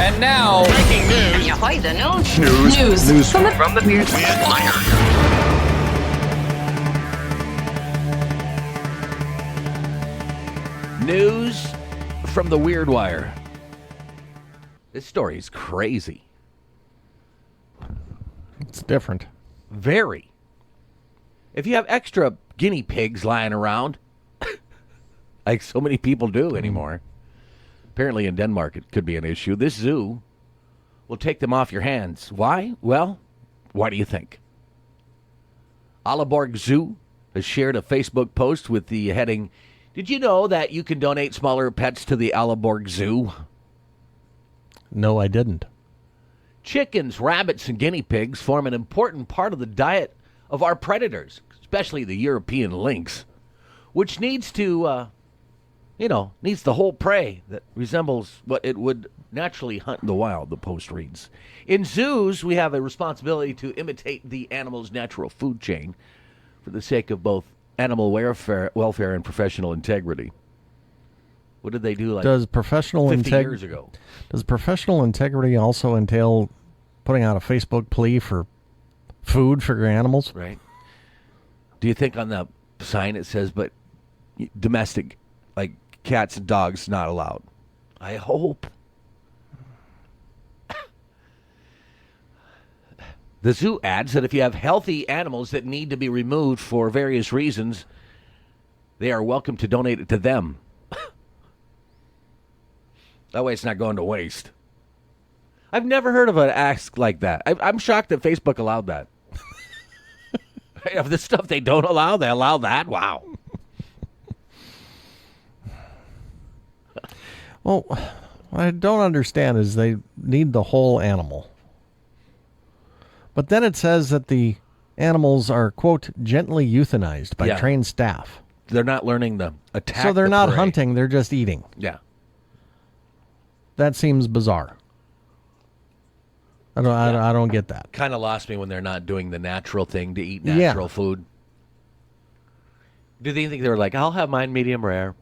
And now, breaking news. Ahoy, the news. News from the Weird Wire. News from the Weird Wire. This story is crazy. It's different. Very. If you have extra guinea pigs lying around, like so many people do anymore, apparently in Denmark it could be an issue, this zoo will take them off your hands. Why? Well, why do you think? Aalborg Zoo has shared a Facebook post with the heading, "Did you know that you can donate smaller pets to the Aalborg Zoo?" No, I didn't. Chickens, rabbits, and guinea pigs form an important part of the diet of our predators, especially the European lynx, which needs to, needs the whole prey that resembles what it would naturally hunt in the wild, the post reads. In zoos, we have a responsibility to imitate the animal's natural food chain for the sake of both animal welfare and professional integrity. What did they do like Does professional 50 years ago? Does professional integrity also entail putting out a Facebook plea for food for your animals? Right. Do you think on the sign it says, but domestic, like cats and dogs, not allowed? I hope. The zoo adds that if you have healthy animals that need to be removed for various reasons, they are welcome to donate it to them. That way it's not going to waste. I've never heard of an ask like that. I'm shocked that Facebook allowed that. Of the stuff they don't allow, they allow that? Wow. Well, what I don't understand is they need the whole animal. But then it says that the animals are, quote, gently euthanized by trained staff. They're not learning the attack. So they're not prey. hunting, they're just eating. Yeah. That seems bizarre. I don't get that. Kind of lost me when they're not doing the natural thing to eat natural food. Do they think they're like, I'll have mine medium rare?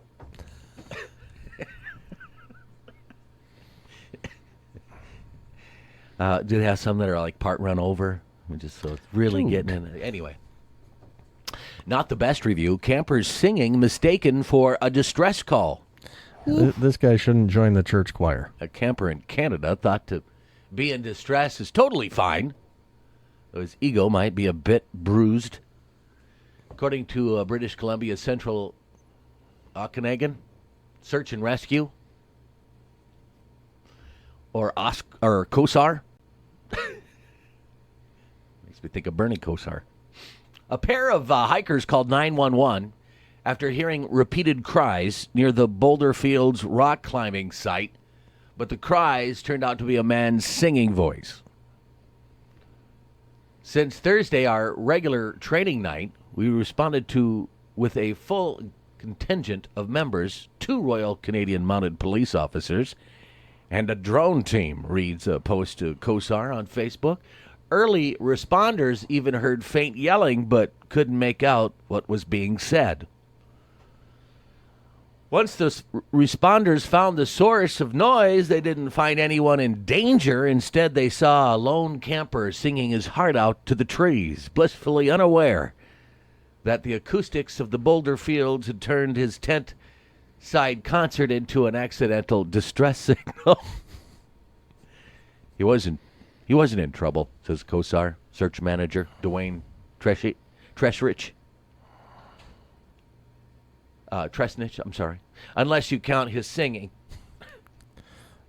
Do they have some that are like part run over? Just so it's really getting in it. Anyway. Not the best review. Campers singing mistaken for a distress call. This guy shouldn't join the church choir. A camper in Canada thought to be in distress is totally fine, though his ego might be a bit bruised. According to British Columbia Central Okanagan Search and Rescue, or COSAR. Makes me think of Bernie Kosar. A pair of hikers called 911 after hearing repeated cries near the Boulderfields rock climbing site, but the cries turned out to be a man's singing voice. Since Thursday, our regular training night, we responded to with a full contingent of members, 2 Royal Canadian Mounted Police officers, and a drone team, reads a post to COSAR on Facebook. Early responders even heard faint yelling, but couldn't make out what was being said. Once the responders found the source of noise, they didn't find anyone in danger. Instead, they saw a lone camper singing his heart out to the trees, blissfully unaware that the acoustics of the Boulderfields had turned his tent-side concert into an accidental distress signal. He wasn't in trouble, says COSAR search manager Dwayne Tresnich. Tresnich, I'm sorry. Unless you count his singing.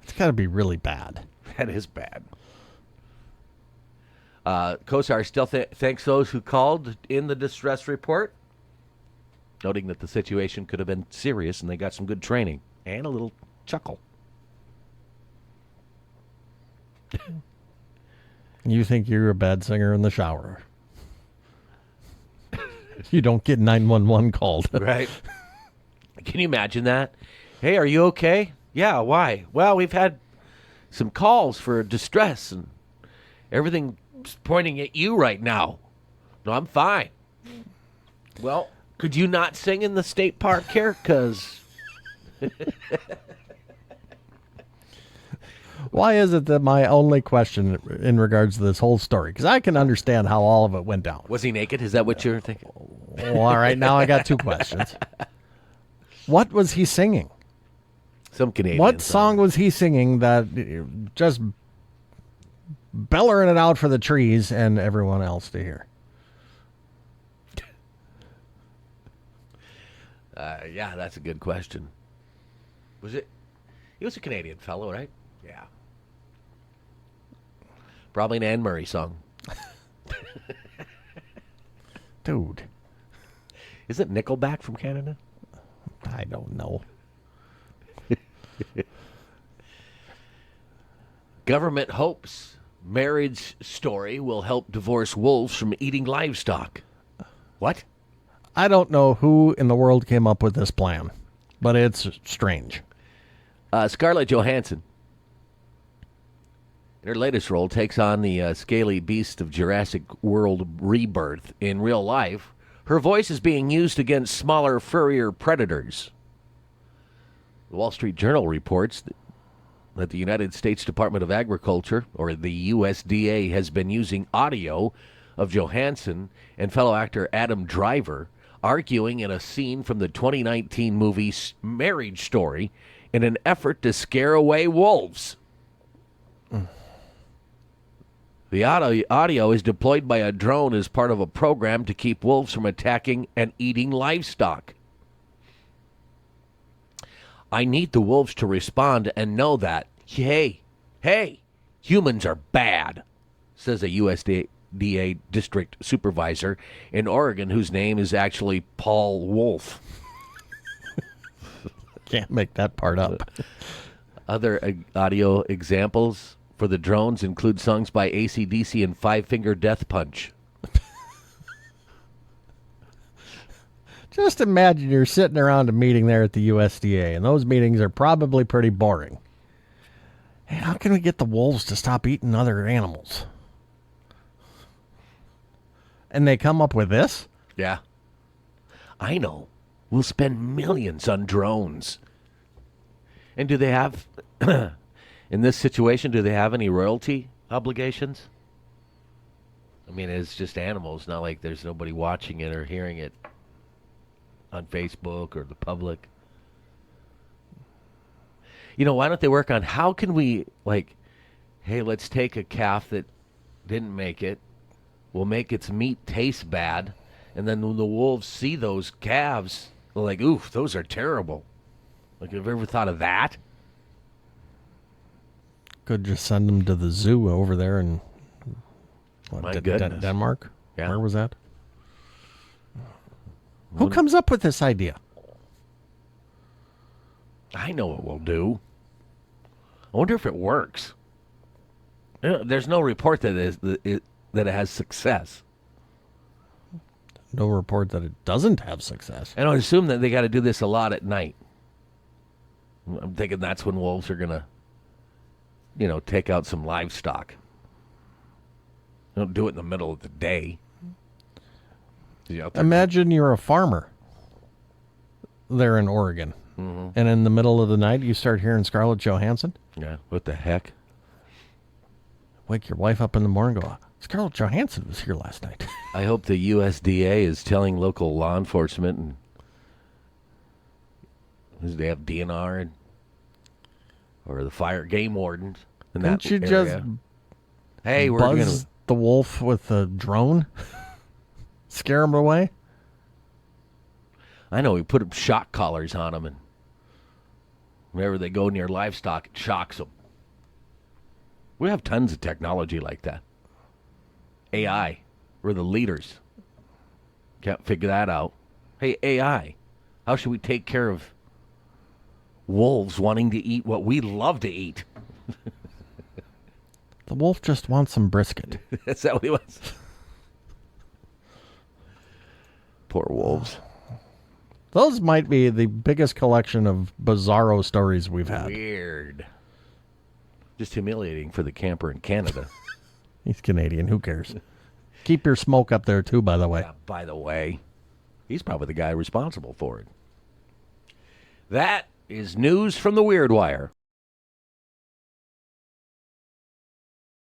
It's got to be really bad. That is bad. COSAR still thanks those who called in the distress report, noting that the situation could have been serious and they got some good training and a little chuckle. You think you're a bad singer in the shower. You don't get 911 called. Right. Can you imagine that? Hey, are you okay? Yeah, why? Well, we've had some calls for distress and everything's pointing at you right now. No, I'm fine. Well, could you not sing in the state park here? Because... Why is it that my only question in regards to this whole story, because I can understand how all of it went down. Was he naked? Is that what you're thinking? Well, all right, now I got two questions. What was he singing? Some Canadian What song was he singing that just bellowing it out for the trees and everyone else to hear? Yeah, that's a good question. Was it? He was a Canadian fellow, right? Yeah. Probably an Anne Murray song. Dude. Isn't Nickelback from Canada? I don't know. Government hopes marriage story will help divorce wolves from eating livestock. What? I don't know who in the world came up with this plan, but it's strange. Scarlett Johansson, in her latest role, takes on the scaly beast of Jurassic World Rebirth. In real life, her voice is being used against smaller, furrier predators. The Wall Street Journal reports that the United States Department of Agriculture, or the USDA, has been using audio of Johansson and fellow actor Adam Driver arguing in a scene from the 2019 movie Marriage Story in an effort to scare away wolves. The audio is deployed by a drone as part of a program to keep wolves from attacking and eating livestock. I need the wolves to respond and know that, hey, humans are bad, says a USDA district supervisor in Oregon whose name is actually Paul Wolf. Can't make that part up. Other audio examples for the drones include songs by AC/DC and Five Finger Death Punch. Just imagine you're sitting around a meeting there at the USDA, and those meetings are probably pretty boring. Hey, how can we get the wolves to stop eating other animals? And they come up with this? Yeah. I know. We'll spend millions on drones. And do they have, in this situation, do they have any royalty obligations? I mean, it's just animals, not like there's nobody watching it or hearing it on Facebook or the public. You know, why don't they work on how can we, like, hey, let's take a calf that didn't make it. We'll make its meat taste bad. And then when the wolves see those calves, they're like, oof, those are terrible. Like, have you ever thought of that? Could just send them to the zoo over there in My goodness. Denmark? Yeah. Where was that? Who comes up with this idea? I know what we'll do. I wonder if it works. There's no report that it has success. No report that it doesn't have success. And I would assume that they got to do this a lot at night. I'm thinking that's when wolves are going to, take out some livestock. They don't do it in the middle of the day. Imagine you're a farmer there in Oregon, and in the middle of the night you start hearing Scarlett Johansson. Yeah, what the heck? Wake your wife up in the morning and go, Scarlett Johansson was here last night. I hope the USDA is telling local law enforcement, and they have DNR or the fire game wardens in that Couldn't you area. just Hey, we're buzz going to... the wolf with a drone? Scare him away? I know, we put shock collars on them, and whenever they go near livestock, it shocks them. We have tons of technology like that. AI, we're the leaders. Can't figure that out. Hey, AI, how should we take care of wolves wanting to eat what we love to eat? The wolf just wants some brisket. Is that what he wants? Poor wolves. Those might be the biggest collection of bizarro stories we've had. Weird. Just humiliating for the camper in Canada. He's Canadian. Who cares? Keep your smoke up there, too, by the way. Yeah, by the way, he's probably the guy responsible for it. That is news from the Weird Wire.